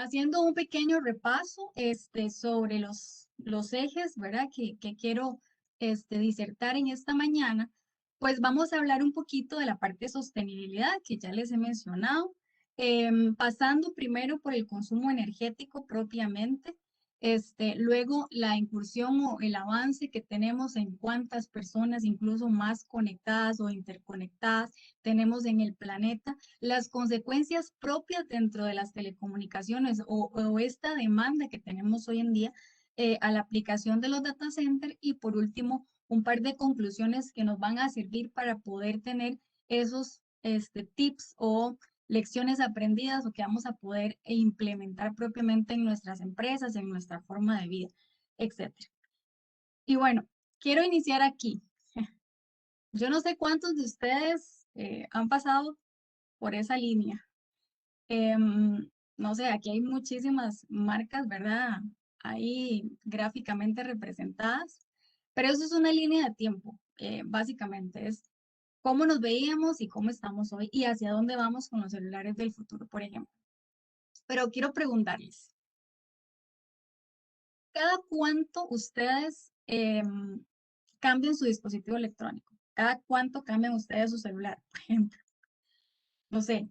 haciendo un pequeño repaso sobre los ejes, ¿verdad? Que quiero disertar en esta mañana, pues vamos a hablar un poquito de la parte de sostenibilidad que ya les he mencionado, pasando primero por el consumo energético propiamente, luego la incursión o el avance que tenemos en cuántas personas incluso más conectadas o interconectadas tenemos en el planeta, las consecuencias propias dentro de las telecomunicaciones o esta demanda que tenemos hoy en día a la aplicación de los data centers y por último un par de conclusiones que nos van a servir para poder tener esos tips o lecciones aprendidas o que vamos a poder implementar propiamente en nuestras empresas, en nuestra forma de vida, etcétera. Y bueno, quiero iniciar aquí. Yo no sé cuántos de ustedes han pasado por esa línea. No sé, aquí hay muchísimas marcas, ¿verdad? Ahí gráficamente representadas, pero eso es una línea de tiempo, básicamente es cómo nos veíamos y cómo estamos hoy y hacia dónde vamos con los celulares del futuro, por ejemplo. Pero quiero preguntarles, ¿cada cuánto ustedes cambian su dispositivo electrónico? ¿Cada cuánto cambian ustedes su celular, por ejemplo? No sé,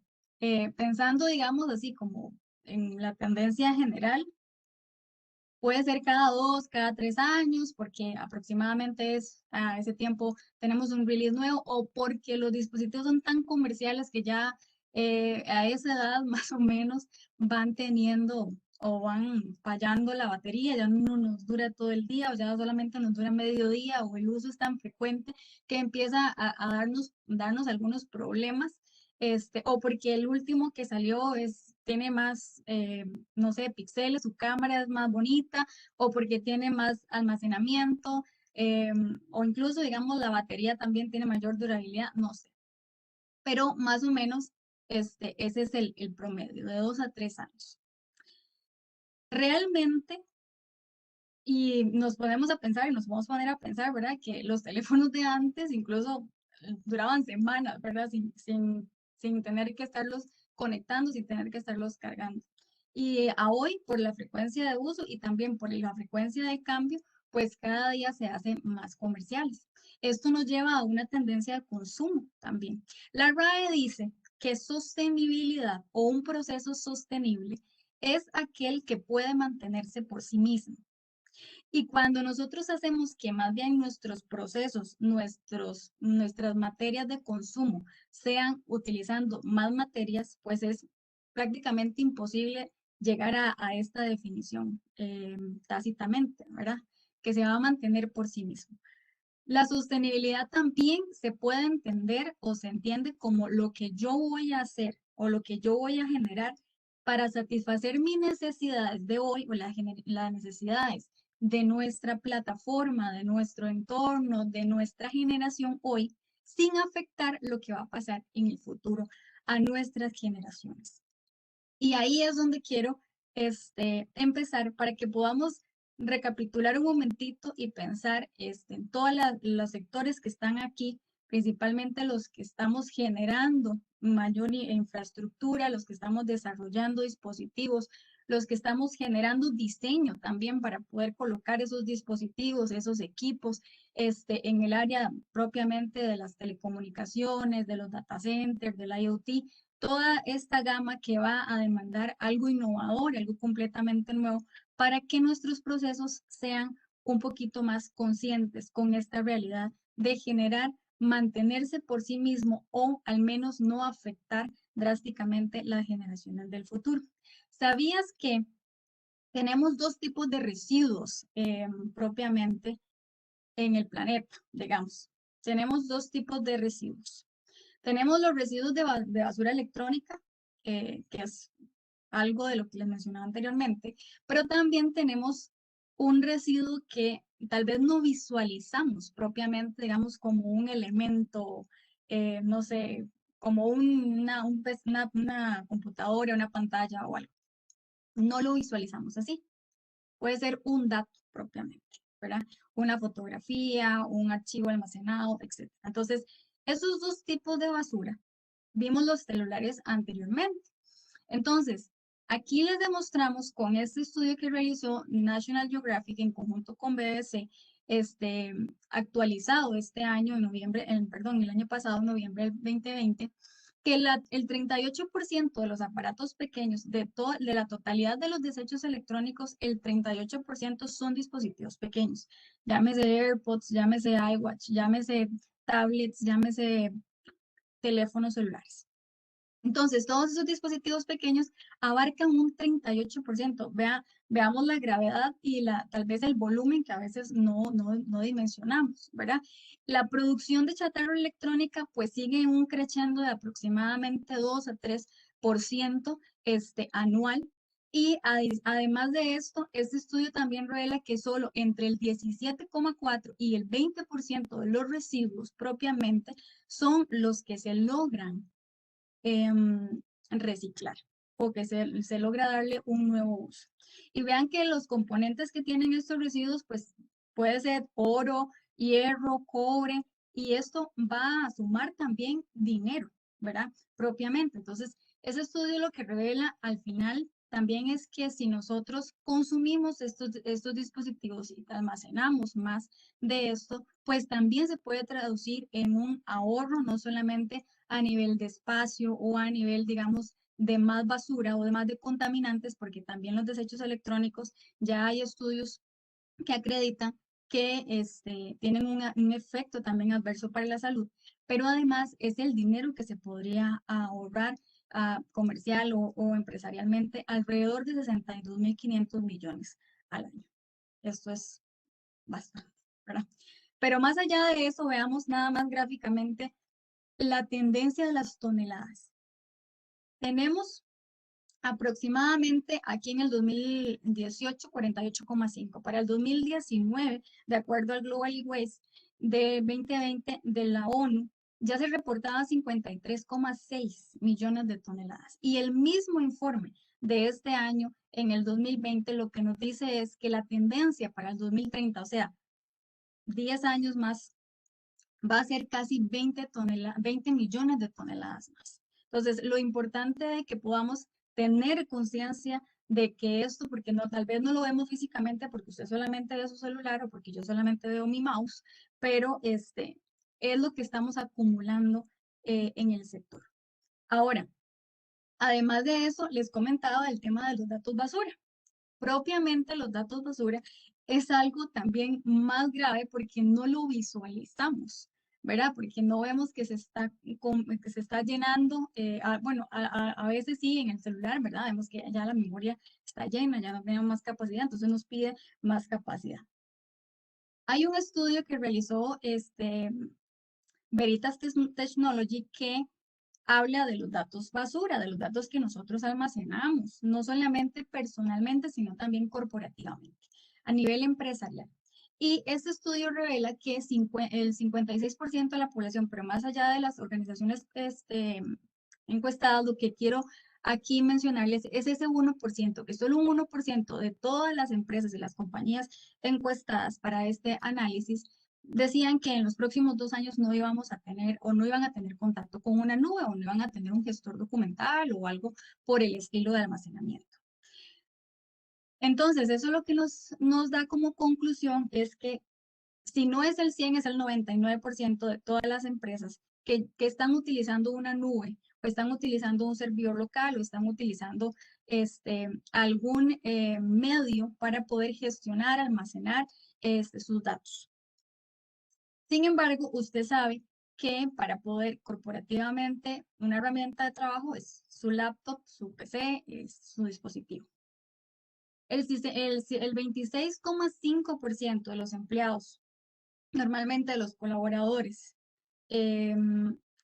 pensando, digamos, así como en la tendencia general, puede ser cada 2, cada 3 años, porque aproximadamente es a ese tiempo tenemos un release nuevo o porque los dispositivos son tan comerciales que ya a esa edad más o menos van teniendo o van fallando la batería, ya no nos dura todo el día o ya solamente nos dura medio día o el uso es tan frecuente que empieza a darnos algunos problemas. O porque el último que salió tiene más, no sé, píxeles, su cámara es más bonita, o porque tiene más almacenamiento, o incluso, digamos, la batería también tiene mayor durabilidad, no sé. Pero más o menos, ese es el promedio, de 2 a 3 años. Realmente, y nos podemos a pensar, y nos podemos poner a pensar, ¿verdad? Que los teléfonos de antes incluso duraban semanas, ¿verdad? Sin tener que estarlos conectando, sin tener que estarlos cargando. Y a hoy, por la frecuencia de uso y también por la frecuencia de cambio, pues cada día se hacen más comerciales. Esto nos lleva a una tendencia de consumo también. La RAE dice que sostenibilidad o un proceso sostenible es aquel que puede mantenerse por sí mismo. Y cuando nosotros hacemos que más bien nuestros procesos, nuestras materias de consumo sean utilizando más materias, pues es prácticamente imposible llegar a esta definición tácitamente, ¿verdad? Que se va a mantener por sí mismo. La sostenibilidad también se puede entender o se entiende como lo que yo voy a hacer o lo que yo voy a generar para satisfacer mis necesidades de hoy o las necesidades de nuestra plataforma, de nuestro entorno, de nuestra generación hoy, sin afectar lo que va a pasar en el futuro a nuestras generaciones. Y ahí es donde quiero empezar para que podamos recapitular un momentito y pensar en todos los sectores que están aquí, principalmente los que estamos generando mayor infraestructura, los que estamos desarrollando dispositivos, los que estamos generando diseño también para poder colocar esos dispositivos, esos equipos, en el área propiamente de las telecomunicaciones, de los data centers, del IoT, toda esta gama que va a demandar algo innovador, algo completamente nuevo, para que nuestros procesos sean un poquito más conscientes con esta realidad de generar, mantenerse por sí mismo o al menos no afectar drásticamente las generaciones del futuro. ¿Sabías que tenemos dos tipos de residuos propiamente en el planeta, digamos? Tenemos dos tipos de residuos. Tenemos los residuos de basura electrónica, que es algo de lo que les mencionaba anteriormente, pero también tenemos un residuo que tal vez no visualizamos propiamente, digamos, como un elemento, no sé, como una computadora, una pantalla o algo. No lo visualizamos así. Puede ser un dato propiamente, ¿verdad? Una fotografía, un archivo almacenado, etc. Entonces, esos dos tipos de basura, vimos los celulares anteriormente. Entonces, Aquí les demostramos con este estudio que realizó National Geographic en conjunto con BBC, actualizado este año, en noviembre, perdón, el año pasado, en noviembre del 2020, que el 38% de los aparatos pequeños, de la totalidad de los desechos electrónicos, el 38% son dispositivos pequeños. Llámese AirPods, llámese iWatch, llámese tablets, llámese teléfonos celulares. Entonces, todos esos dispositivos pequeños abarcan un 38%. Veamos la gravedad y tal vez el volumen que a veces no dimensionamos, ¿verdad? La producción de chatarra electrónica pues sigue un creciendo de aproximadamente 2 a 3% anual. Y además de esto, este estudio también revela que solo entre el 17,4 y el 20% de los residuos propiamente son los que se logran reciclar o que se logra darle un nuevo uso. Y vean que los componentes que tienen estos residuos, pues puede ser oro, hierro, cobre, y esto va a sumar también dinero, ¿verdad? Propiamente. Entonces, ese estudio lo que revela al final también es que si nosotros consumimos estos dispositivos y almacenamos más de esto, pues también se puede traducir en un ahorro, no solamente a nivel de espacio o a nivel, digamos, de más basura o de más de contaminantes, porque también los desechos electrónicos, ya hay estudios que acreditan que tienen un efecto también adverso para la salud, pero además es el dinero que se podría ahorrar comercial o empresarialmente, alrededor de 62.500 millones al año. Esto es bastante, ¿verdad? Pero más allá de eso, veamos nada más gráficamente la tendencia de las toneladas. Tenemos aproximadamente aquí en el 2018 48,5. Para el 2019, de acuerdo al Global E-Waste de 2020 de la ONU, ya se reportaban 53,6 millones de toneladas. Y el mismo informe de este año, en el 2020, lo que nos dice es que la tendencia para el 2030, o sea, 10 años más, va a ser casi 20 millones de toneladas más. Entonces, lo importante es que podamos tener conciencia de que esto, porque no, tal vez no lo vemos físicamente porque usted solamente ve su celular o porque yo solamente veo mi mouse, pero es lo que estamos acumulando en el sector. Ahora, además de eso, les comentaba del tema de los datos basura. Propiamente los datos basura es algo también más grave porque no lo visualizamos, ¿verdad? Porque no vemos que que se está llenando, bueno, a veces sí en el celular, ¿verdad? Vemos que ya la memoria está llena, ya no tenemos más capacidad, entonces nos pide más capacidad. Hay un estudio que realizó Veritas Technology que habla de los datos basura, de los datos que nosotros almacenamos, no solamente personalmente, sino también corporativamente, a nivel empresarial. Y este estudio revela que el 56% de la población, pero más allá de las organizaciones encuestadas, lo que quiero aquí mencionarles es ese 1%, que solo un 1% de todas las empresas y las compañías encuestadas para este análisis decían que en los próximos 2 años no íbamos a tener o no iban a tener contacto con una nube o no iban a tener un gestor documental o algo por el estilo de almacenamiento. Entonces, eso lo que nos da como conclusión es que si no es el 100, es el 99% de todas las empresas que están utilizando una nube o están utilizando un servidor local o están utilizando algún medio para poder gestionar, almacenar sus datos. Sin embargo, usted sabe que para poder corporativamente, una herramienta de trabajo es su laptop, su PC, es su dispositivo. El 26,5% de los empleados, normalmente de los colaboradores,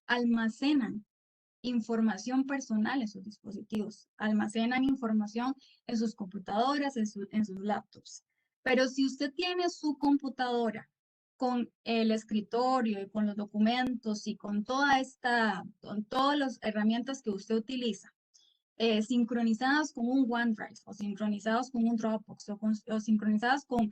almacenan información personal en sus dispositivos, almacenan información en sus computadoras, en sus laptops. Pero si usted tiene su computadora con el escritorio y con los documentos y con con todas las herramientas que usted utiliza, sincronizadas con un OneDrive o sincronizados con un Dropbox o sincronizadas con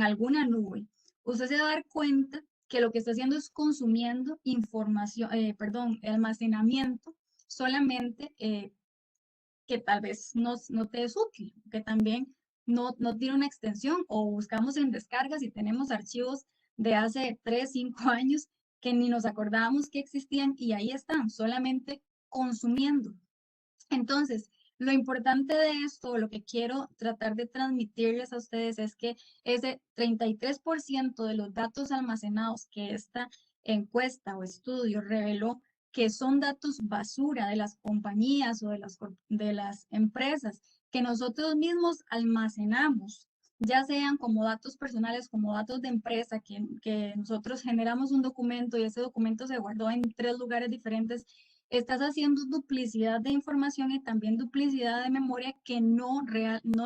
alguna nube, usted se va a dar cuenta que lo que está haciendo es consumiendo información, perdón, almacenamiento solamente que tal vez no te es útil, que también no tiene una extensión, o buscamos en descargas y tenemos archivos de hace 3, 5 años que ni nos acordábamos que existían y ahí están, solamente consumiendo. Entonces, lo importante de esto, lo que quiero tratar de transmitirles a ustedes es que ese 33% de los datos almacenados que esta encuesta o estudio reveló que son datos basura de las compañías o de las empresas que nosotros mismos almacenamos, ya sean como datos personales, como datos de empresa, que nosotros generamos un documento y ese documento se guardó en 3 lugares diferentes. Estás haciendo duplicidad de información y también duplicidad de memoria que no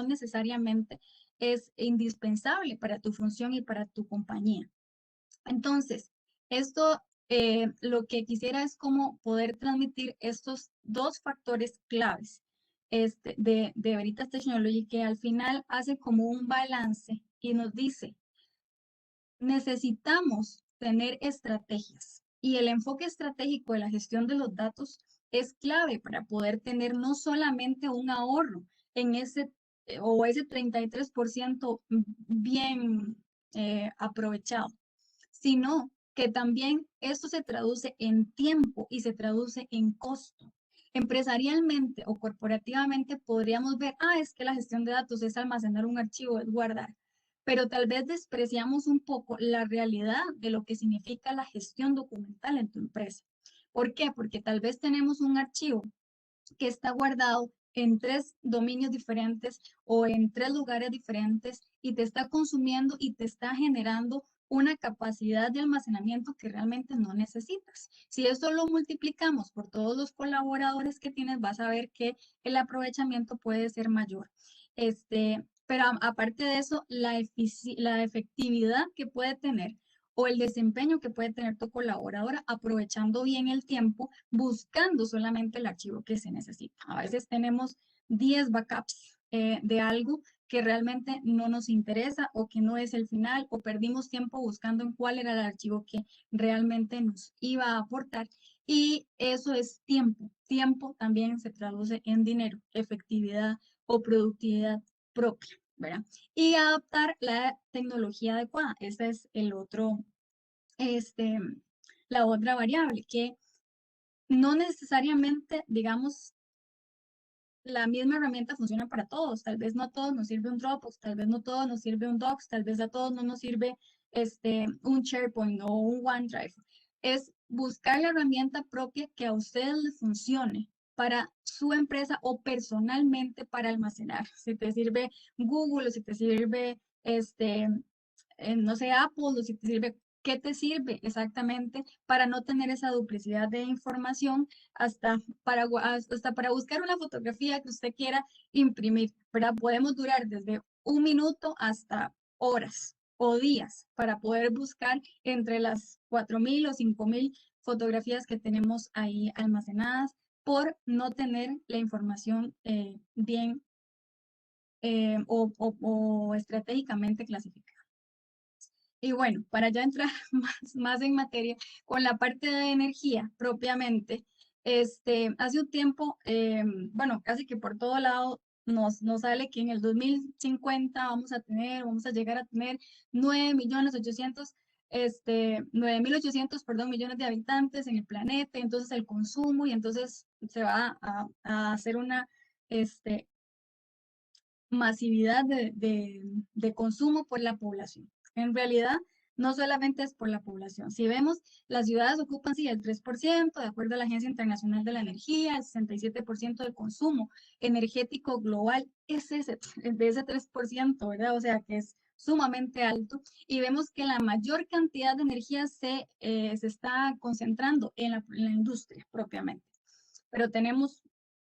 necesariamente es indispensable para tu función y para tu compañía. Entonces, esto lo que quisiera es como poder transmitir estos 2 factores claves de Veritas Technology, que al final hace como un balance y nos dice: necesitamos tener estrategias, y el enfoque estratégico de la gestión de los datos es clave para poder tener no solamente un ahorro en ese 33% bien aprovechado, sino que también esto se traduce en tiempo y se traduce en costo. Empresarialmente o corporativamente podríamos ver, es que la gestión de datos es almacenar un archivo, es guardar, pero tal vez despreciamos un poco la realidad de lo que significa la gestión documental en tu empresa. ¿Por qué? Porque tal vez tenemos un archivo que está guardado en 3 dominios diferentes o en 3 lugares diferentes y te está consumiendo y te está generando una capacidad de almacenamiento que realmente no necesitas. Si esto lo multiplicamos por todos los colaboradores que tienes, vas a ver que el aprovechamiento puede ser mayor. Pero aparte de eso, la efectividad que puede tener o el desempeño que puede tener tu colaboradora aprovechando bien el tiempo, buscando solamente el archivo que se necesita. A veces tenemos 10 backups de algo que realmente no nos interesa o que no es el final, o perdimos tiempo buscando en cuál era el archivo que realmente nos iba a aportar. Y eso es tiempo. Tiempo también se traduce en dinero, efectividad o productividad propia, ¿verdad? Y adaptar la tecnología adecuada. Ese es este, la otra variable, que no necesariamente, digamos, la misma herramienta funciona para todos. Tal vez no a todos nos sirve un Dropbox, tal vez no a todos nos sirve un Docs, tal vez a todos no nos sirve un SharePoint o un OneDrive. Es buscar la herramienta propia que a ustedes les funcione para su empresa o personalmente para almacenar. Si te sirve Google o si te sirve no sé, Apple, o si te sirve, ¿qué te sirve exactamente para no tener esa duplicidad de información hasta para buscar una fotografía que usted quiera imprimir, ¿verdad? Podemos durar desde 1 minuto hasta horas o días para poder buscar entre las 4.000 o 5.000 fotografías que tenemos ahí almacenadas por no tener la información bien o estratégicamente clasificada. Y bueno, para ya entrar más en materia con la parte de energía propiamente, hace un tiempo, bueno, casi que por todo lado nos sale que en el 2050 vamos a llegar a tener 9.800.000, perdón, millones de habitantes en el planeta, entonces el consumo, y entonces se va a hacer una, masividad de consumo por la población. En realidad, no solamente es por la población. Si vemos, las ciudades ocupan sí el 3%, de acuerdo a la Agencia Internacional de la Energía, el 67% del consumo energético global es de ese 3%, ¿verdad? O sea que es sumamente alto, y vemos que la mayor cantidad de energía se está concentrando en la industria propiamente. Pero tenemos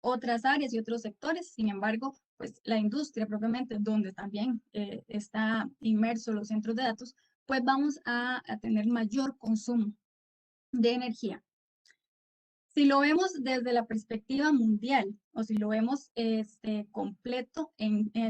otras áreas y otros sectores. Sin embargo, pues la industria propiamente, donde también está inmerso los centros de datos, pues vamos a tener mayor consumo de energía. Si lo vemos desde la perspectiva mundial, o si lo vemos completo,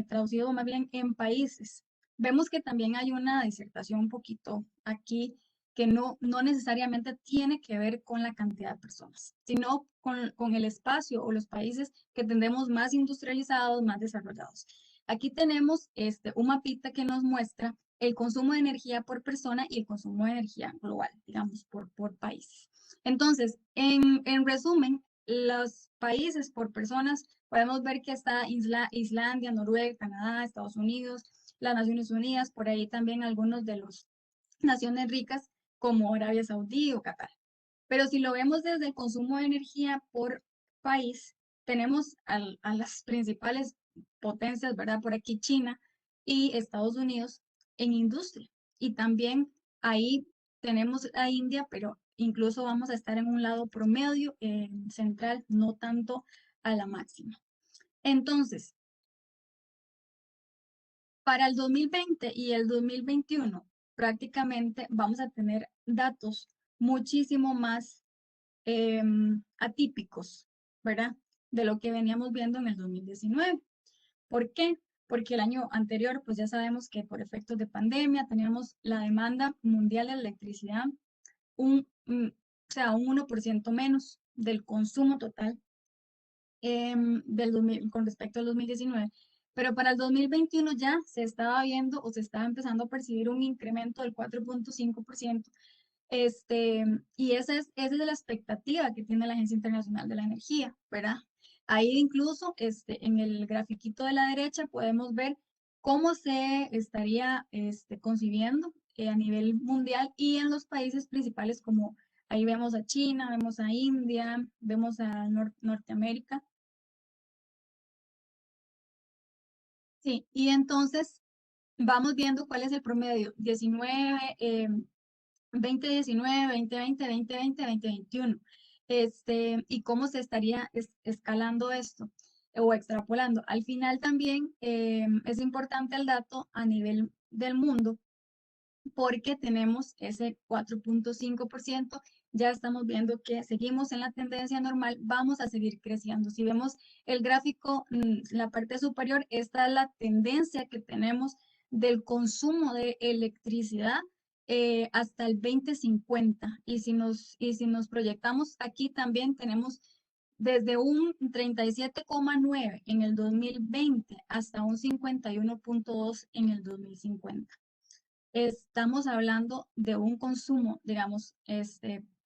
traducido más bien en países, vemos que también hay una disertación un poquito aquí que no necesariamente tiene que ver con la cantidad de personas, sino con el espacio o los países que tendremos más industrializados, más desarrollados. Aquí tenemos un mapita que nos muestra el consumo de energía por persona y el consumo de energía global, digamos, por países. Entonces, en resumen, los países por personas, podemos ver que está Islandia, Noruega, Canadá, Estados Unidos, las Naciones Unidas, por ahí también algunos de las naciones ricas como Arabia Saudí o Qatar. Pero si lo vemos desde el consumo de energía por país, tenemos a las principales potencias, ¿verdad? Por aquí China y Estados Unidos en industria. Y también ahí tenemos a India, pero incluso vamos a estar en un lado promedio central, no tanto a la máxima. Entonces, para el 2020 y el 2021, prácticamente vamos a tener datos muchísimo más atípicos, ¿verdad? De lo que veníamos viendo en el 2019. ¿Por qué? Porque el año anterior, pues ya sabemos que por efectos de pandemia teníamos la demanda mundial de electricidad o sea, un 1% menos del consumo total con respecto al 2019. Pero para el 2021 ya se estaba viendo o se estaba empezando a percibir un incremento del 4.5%. Y esa es la expectativa que tiene la Agencia Internacional de la Energía, ¿verdad? Ahí incluso en el grafiquito de la derecha podemos ver cómo se estaría concibiendo a nivel mundial y en los países principales como ahí vemos a China, vemos a India, vemos a Norteamérica. Sí, y entonces vamos viendo cuál es el promedio. 2019, 2020, 2020, 2021. Y cómo se estaría escalando esto o extrapolando. Al final también es importante el dato a nivel del mundo porque tenemos ese 4.5%, ya estamos viendo que seguimos en la tendencia normal, vamos a seguir creciendo. Si vemos el gráfico, la parte superior, esta es la tendencia que tenemos del consumo de electricidad hasta el 2050. Y si nos proyectamos aquí también tenemos desde un 37,9 en el 2020 hasta un 51,2 en el 2050. Estamos hablando de un consumo, digamos,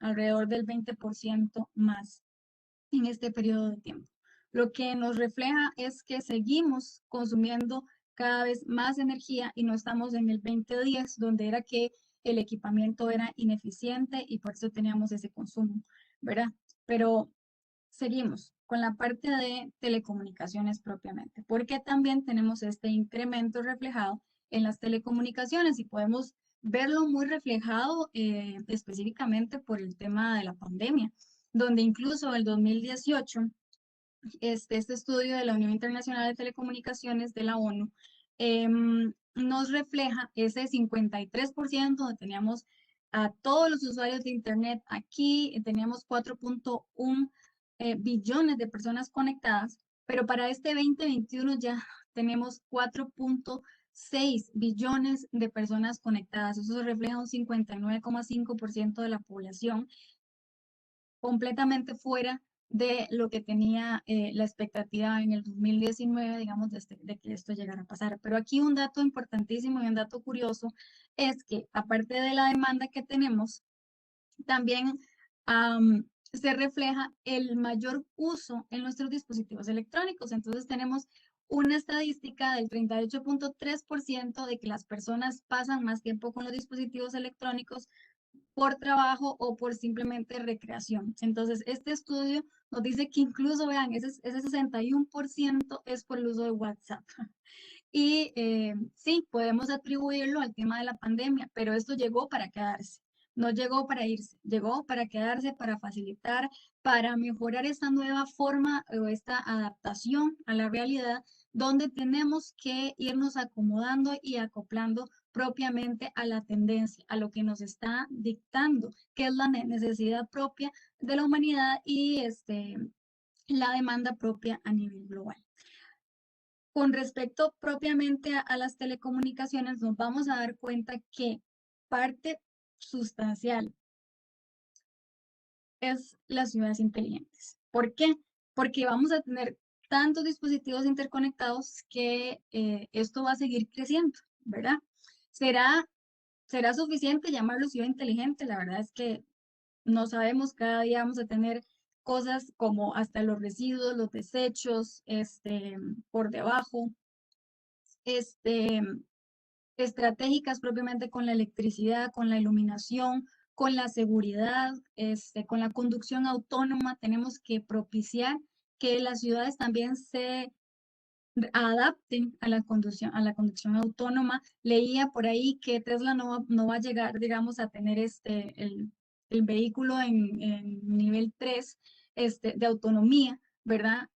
alrededor del 20% más en este periodo de tiempo. Lo que nos refleja es que seguimos consumiendo cada vez más energía y no estamos en el 2010, donde era que el equipamiento era ineficiente y por eso teníamos ese consumo, ¿verdad? Pero seguimos con la parte de telecomunicaciones propiamente, porque también tenemos este incremento reflejado en las telecomunicaciones y podemos verlo muy reflejado específicamente por el tema de la pandemia, donde incluso el 2018, este estudio de la Unión Internacional de Telecomunicaciones de la ONU nos refleja ese 53% donde teníamos a todos los usuarios de Internet. Aquí teníamos 4.1 billones de personas conectadas, pero para este 2021 ya tenemos 4.6 billones de personas conectadas. Eso refleja un 59,5% de la población completamente fuera de lo que tenía la expectativa en el 2019, digamos, de que esto llegara a pasar. Pero aquí un dato importantísimo y un dato curioso es que aparte de la demanda que tenemos, también se refleja el mayor uso en nuestros dispositivos electrónicos. Entonces tenemos una estadística del 38.3% de que las personas pasan más tiempo con los dispositivos electrónicos por trabajo o por simplemente recreación. Entonces, este estudio nos dice que incluso, vean, ese 61% es por el uso de WhatsApp. Y sí, podemos atribuirlo al tema de la pandemia, pero esto llegó para quedarse. No llegó para irse, llegó para quedarse, para facilitar, para mejorar esta nueva forma o esta adaptación a la realidad, donde tenemos que irnos acomodando y acoplando propiamente a la tendencia, a lo que nos está dictando, que es la necesidad propia de la humanidad y la demanda propia a nivel global. Con respecto propiamente a las telecomunicaciones, nos vamos a dar cuenta que parte sustancial es las ciudades inteligentes. ¿Por qué? Porque vamos a tener tantos dispositivos interconectados que esto va a seguir creciendo, ¿verdad? ¿Será, será suficiente llamarlo ciudad inteligente? La verdad es que no sabemos, cada día vamos a tener cosas como hasta los residuos, los desechos, por debajo, este, estratégicas propiamente con la electricidad, con la iluminación, con la seguridad, con la conducción autónoma. Tenemos que propiciar que las ciudades también se adapten a la conducción autónoma. Leía por ahí que Tesla no va a llegar, digamos, a tener el vehículo en nivel 3 de autonomía, ¿verdad?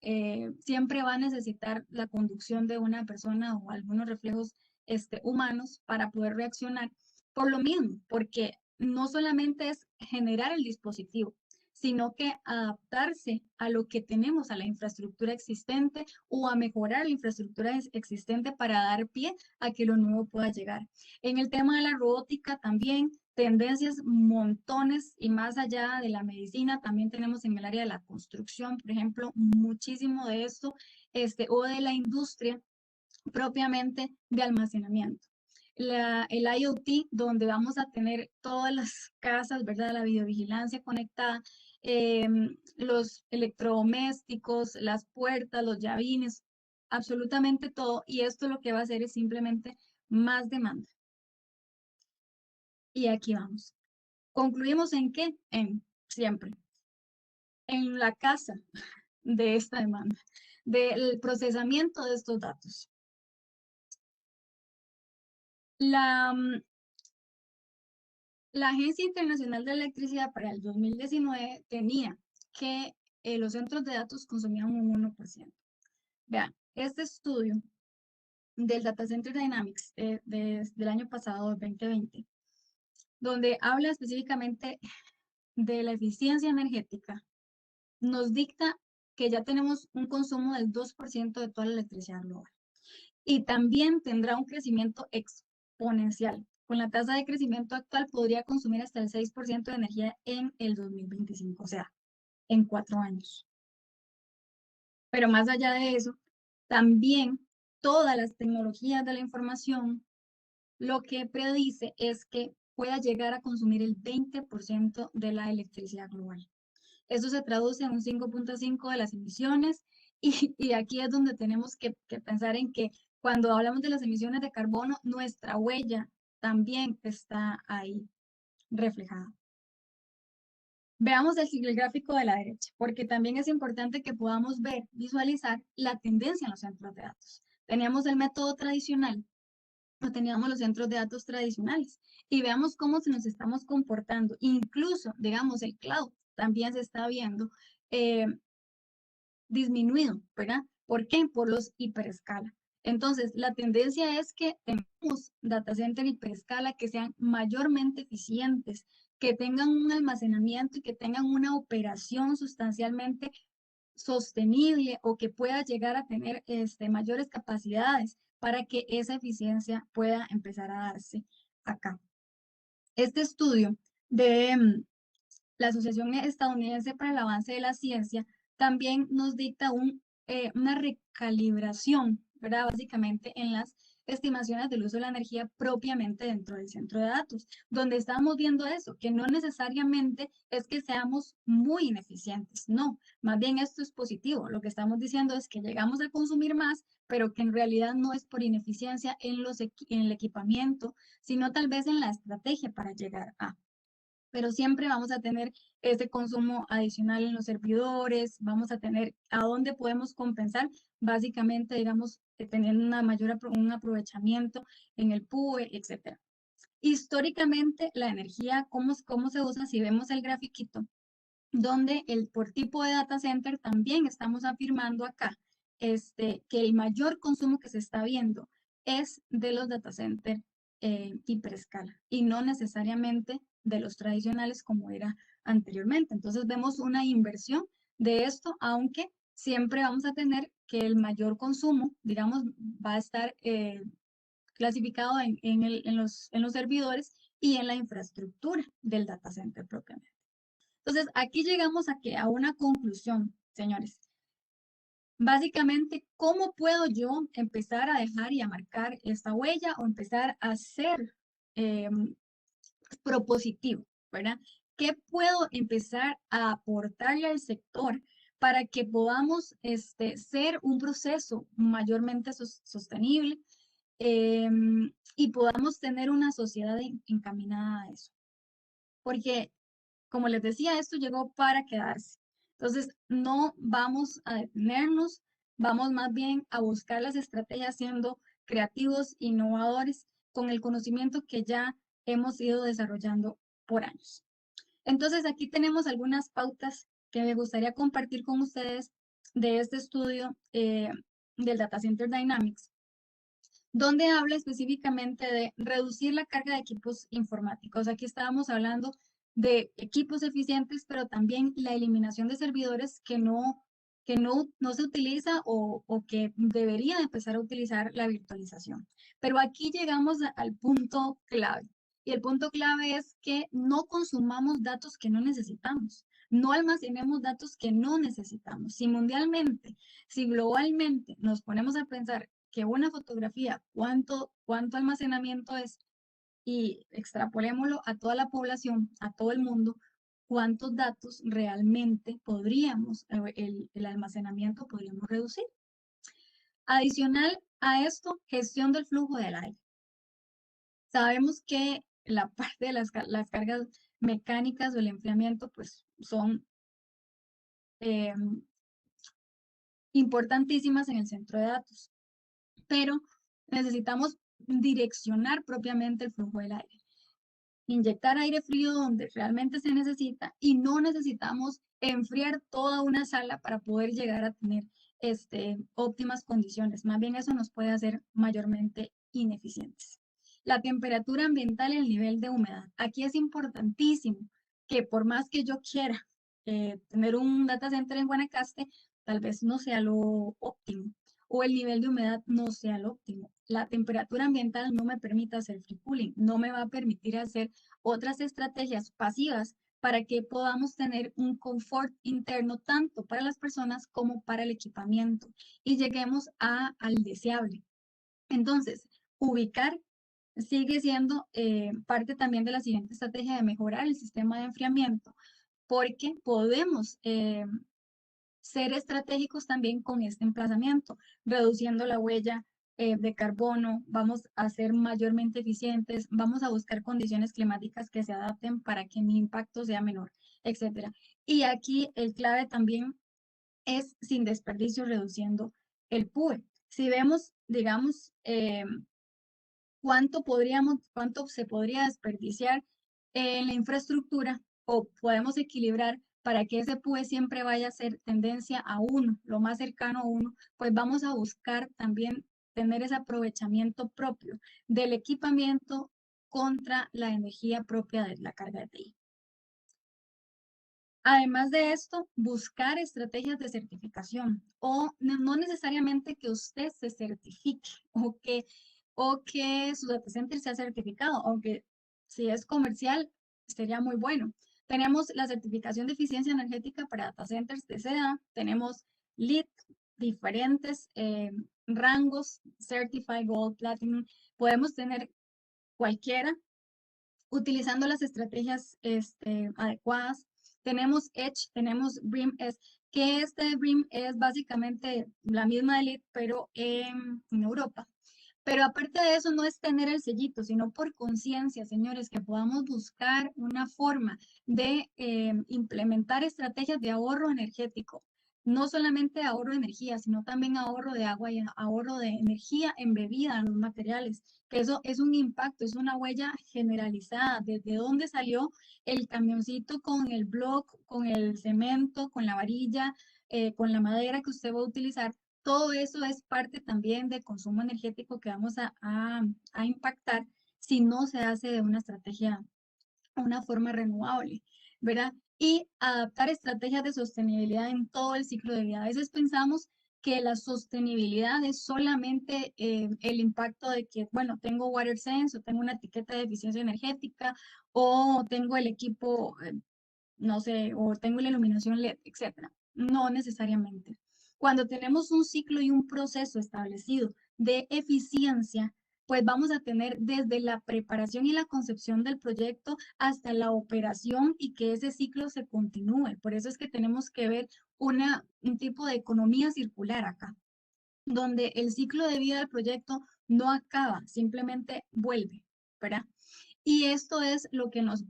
Siempre va a necesitar la conducción de una persona o algunos reflejos humanos para poder reaccionar. Por lo mismo, porque no solamente es generar el dispositivo, sino que adaptarse a lo que tenemos, a la infraestructura existente o a mejorar la infraestructura existente para dar pie a que lo nuevo pueda llegar. En el tema de la robótica también, tendencias montones y más allá de la medicina, también tenemos en el área de la construcción, por ejemplo, muchísimo de esto, o de la industria propiamente de almacenamiento. El IoT, donde vamos a tener todas las casas, ¿verdad? La videovigilancia conectada, los electrodomésticos, las puertas, los llavines, absolutamente todo. Y esto lo que va a hacer es simplemente más demanda. Y aquí vamos. ¿Concluimos en qué? En siempre. En la casa de esta demanda, del procesamiento de estos datos. La, La Agencia Internacional de Electricidad para el 2019 tenía que los centros de datos consumían un 1%. Vean, este estudio del Data Center Dynamics del año pasado, 2020, donde habla específicamente de la eficiencia energética, nos dicta que ya tenemos un consumo del 2% de toda la electricidad global. Y también tendrá un crecimiento exponencial. Con la tasa de crecimiento actual podría consumir hasta el 6% de energía en el 2025, o sea, en 4 años. Pero más allá de eso, también todas las tecnologías de la información lo que predice es que pueda llegar a consumir el 20% de la electricidad global. Eso se traduce en un 5.5 de las emisiones y aquí es donde tenemos que pensar en que cuando hablamos de las emisiones de carbono, nuestra huella también está ahí reflejada. Veamos el gráfico de la derecha, porque también es importante que podamos ver, visualizar la tendencia en los centros de datos. Teníamos el método tradicional, no teníamos los centros de datos tradicionales y veamos cómo se nos estamos comportando. Incluso, digamos, el cloud también se está viendo disminuido, ¿verdad? ¿Por qué? Por los hiperescala. Entonces, la tendencia es que tenemos data center hiperescala que sean mayormente eficientes, que tengan un almacenamiento y que tengan una operación sustancialmente sostenible o que pueda llegar a tener mayores capacidades para que esa eficiencia pueda empezar a darse acá. Este estudio de la Asociación Estadounidense para el Avance de la Ciencia también nos dicta una recalibración, ¿verdad? Básicamente en las estimaciones del uso de la energía propiamente dentro del centro de datos, donde estamos viendo eso, que no necesariamente es que seamos muy ineficientes, no, más bien esto es positivo. Lo que estamos diciendo es que llegamos a consumir más, pero que en realidad no es por ineficiencia en el equipamiento, sino tal vez en la estrategia para llegar a, pero siempre vamos a tener ese consumo adicional en los servidores, vamos a tener a dónde podemos compensar, básicamente, digamos, teniendo un aprovechamiento en el PUE, etcétera. Históricamente, la energía, ¿cómo se usa? Si vemos el grafiquito, donde por tipo de data center también estamos afirmando acá que el mayor consumo que se está viendo es de los data center hiperescala y no necesariamente de los tradicionales como era anteriormente. Entonces vemos una inversión de esto, aunque siempre vamos a tener que el mayor consumo, digamos, va a estar clasificado en los servidores y en la infraestructura del data center propiamente. Entonces, aquí llegamos a una conclusión, señores. Básicamente, ¿cómo puedo yo empezar a dejar y a marcar esta huella o empezar a ser propositivo, ¿verdad? ¿Qué puedo empezar a aportarle al sector para que podamos ser un proceso mayormente sostenible y podamos tener una sociedad encaminada a eso? Porque, como les decía, esto llegó para quedarse. Entonces, no vamos a detenernos, vamos más bien a buscar las estrategias siendo creativos, innovadores, con el conocimiento que ya hemos ido desarrollando por años. Entonces, aquí tenemos algunas pautas que me gustaría compartir con ustedes de este estudio del Data Center Dynamics, donde habla específicamente de reducir la carga de equipos informáticos. Aquí estábamos hablando de equipos eficientes, pero también la eliminación de servidores que no se utiliza o que debería empezar a utilizar la virtualización. Pero aquí llegamos al punto clave. Y el punto clave es que no consumamos datos que no necesitamos. No almacenemos datos que no necesitamos. Si mundialmente, si globalmente nos ponemos a pensar que una fotografía, cuánto almacenamiento es, y extrapolémoslo a toda la población, a todo el mundo, cuántos datos realmente podríamos, el almacenamiento podríamos reducir. Adicional a esto, gestión del flujo del aire. Sabemos que la parte de las cargas mecánicas o el enfriamiento, pues son importantísimas en el centro de datos, pero necesitamos direccionar propiamente el flujo del aire. Inyectar aire frío donde realmente se necesita y no necesitamos enfriar toda una sala para poder llegar a tener óptimas condiciones. Más bien eso nos puede hacer mayormente ineficientes. La temperatura ambiental y el nivel de humedad. Aquí es importantísimo que por más que yo quiera tener un data center en Guanacaste, tal vez no sea lo óptimo o el nivel de humedad no sea el óptimo. La temperatura ambiental no me permite hacer free cooling, no me va a permitir hacer otras estrategias pasivas para que podamos tener un confort interno tanto para las personas como para el equipamiento y lleguemos al deseable. Entonces, ubicar sigue siendo parte también de la siguiente estrategia de mejorar el sistema de enfriamiento, porque podemos ser estratégicos también con este emplazamiento, reduciendo la huella de carbono, vamos a ser mayormente eficientes, vamos a buscar condiciones climáticas que se adapten para que mi impacto sea menor, etc. Y aquí el clave también es sin desperdicio, reduciendo el PUE. Si vemos, digamos, cuánto se podría desperdiciar en la infraestructura o podemos equilibrar para que ese PUE siempre vaya a ser tendencia a 1, lo más cercano a 1, pues vamos a buscar también tener ese aprovechamiento propio del equipamiento contra la energía propia de la carga de TI. Además de esto, buscar estrategias de certificación o no necesariamente que usted se certifique o que su data center sea certificado, aunque si es comercial sería muy bueno. Tenemos la certificación de eficiencia energética para data centers de SEDA, tenemos LEED, diferentes rangos, Certified Gold, Platinum, podemos tener cualquiera utilizando las estrategias adecuadas. Tenemos Edge, tenemos BREEAM-S, que este BREEAM es básicamente la misma de LEED, pero en Europa. Pero aparte de eso, no es tener el sellito, sino por conciencia, señores, que podamos buscar una forma de implementar estrategias de ahorro energético. No solamente ahorro de energía, sino también ahorro de agua y ahorro de energía embebida en los materiales. Que eso es un impacto, es una huella generalizada. ¿Desde dónde salió el camioncito con el block, con el cemento, con la varilla, con la madera que usted va a utilizar? Todo eso es parte también del consumo energético que vamos a impactar si no se hace de una estrategia, una forma renovable, ¿verdad? Y adaptar estrategias de sostenibilidad en todo el ciclo de vida. A veces pensamos que la sostenibilidad es solamente el impacto de que, bueno, tengo WaterSense o tengo una etiqueta de eficiencia energética o tengo el equipo, no sé, o tengo la iluminación LED, etcétera. No necesariamente. Cuando tenemos un ciclo y un proceso establecido de eficiencia, pues vamos a tener desde la preparación y la concepción del proyecto hasta la operación y que ese ciclo se continúe. Por eso es que tenemos que ver un tipo de economía circular acá, donde el ciclo de vida del proyecto no acaba, simplemente vuelve, ¿verdad? Y esto es lo que nos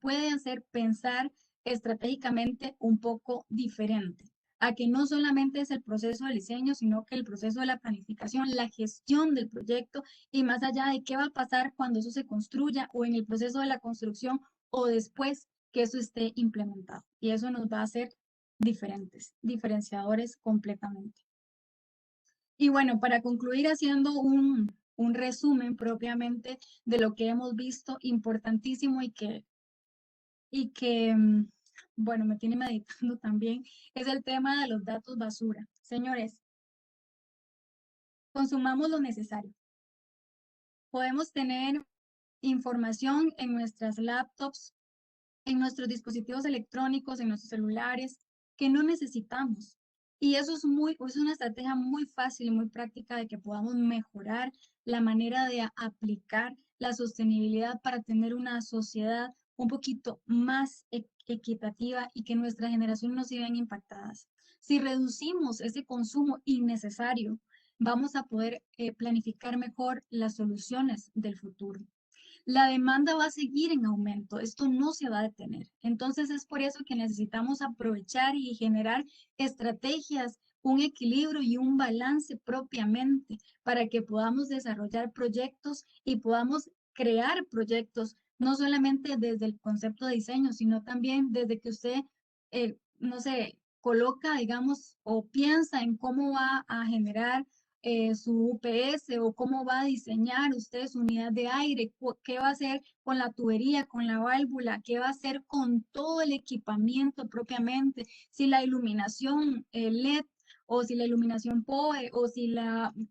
puede hacer pensar estratégicamente un poco diferente, a que no solamente es el proceso de diseño, sino que el proceso de la planificación, la gestión del proyecto y más allá de qué va a pasar cuando eso se construya o en el proceso de la construcción o después que eso esté implementado. Y eso nos va a hacer diferentes, diferenciadores completamente. Y bueno, para concluir haciendo un resumen propiamente de lo que hemos visto, importantísimo y que, bueno, me tiene meditando también, es el tema de los datos basura. Señores, consumamos lo necesario. Podemos tener información en nuestras laptops, en nuestros dispositivos electrónicos, en nuestros celulares, que no necesitamos. Y eso es una estrategia muy fácil y muy práctica de que podamos mejorar la manera de aplicar la sostenibilidad para tener una sociedad un poquito más equitativa y que nuestras generaciones no se vean impactadas. Si reducimos ese consumo innecesario, vamos a poder planificar mejor las soluciones del futuro. La demanda va a seguir en aumento, esto no se va a detener. Entonces es por eso que necesitamos aprovechar y generar estrategias, un equilibrio y un balance propiamente para que podamos desarrollar proyectos y podamos crear proyectos, no solamente desde el concepto de diseño, sino también desde que usted, no sé, coloca, digamos, o piensa en cómo va a generar su UPS o cómo va a diseñar usted su unidad de aire, qué va a hacer con la tubería, con la válvula, qué va a hacer con todo el equipamiento propiamente, si la iluminación LED o si la iluminación POE o si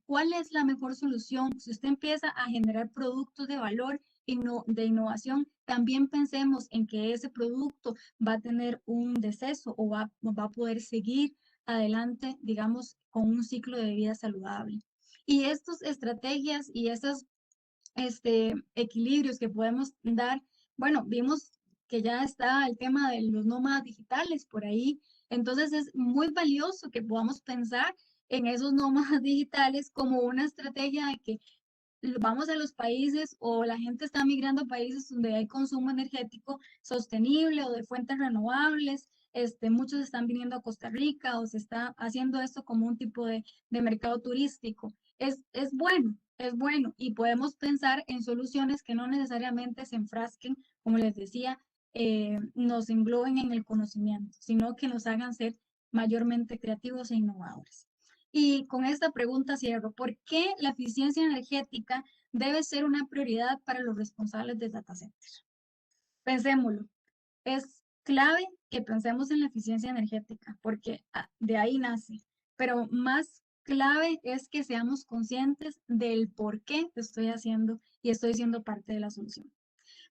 cuál es la mejor solución. Si usted empieza a generar productos de valor de innovación, también pensemos en que ese producto va a tener un deceso o va a poder seguir adelante, digamos, con un ciclo de vida saludable. Y estas estrategias y estos equilibrios que podemos dar, bueno, vimos que ya está el tema de los nómadas digitales por ahí, entonces es muy valioso que podamos pensar en esos nómadas digitales como una estrategia de que vamos a los países o la gente está migrando a países donde hay consumo energético sostenible o de fuentes renovables. Muchos están viniendo a Costa Rica o se está haciendo esto como un tipo de mercado turístico. Es bueno y podemos pensar en soluciones que no necesariamente se enfrasquen, como les decía, nos engloben en el conocimiento, sino que nos hagan ser mayormente creativos e innovadores. Y con esta pregunta cierro, ¿por qué la eficiencia energética debe ser una prioridad para los responsables de data centers? Pensémoslo, es clave que pensemos en la eficiencia energética, porque de ahí nace, pero más clave es que seamos conscientes del por qué estoy haciendo y estoy siendo parte de la solución.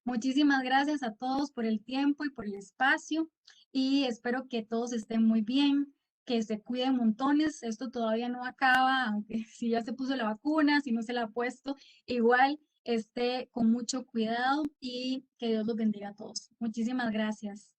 Muchísimas gracias a todos por el tiempo y por el espacio y espero que todos estén muy bien, que se cuiden montones. Esto todavía no acaba, aunque si ya se puso la vacuna, si no se la ha puesto, igual esté con mucho cuidado y que Dios los bendiga a todos. Muchísimas gracias.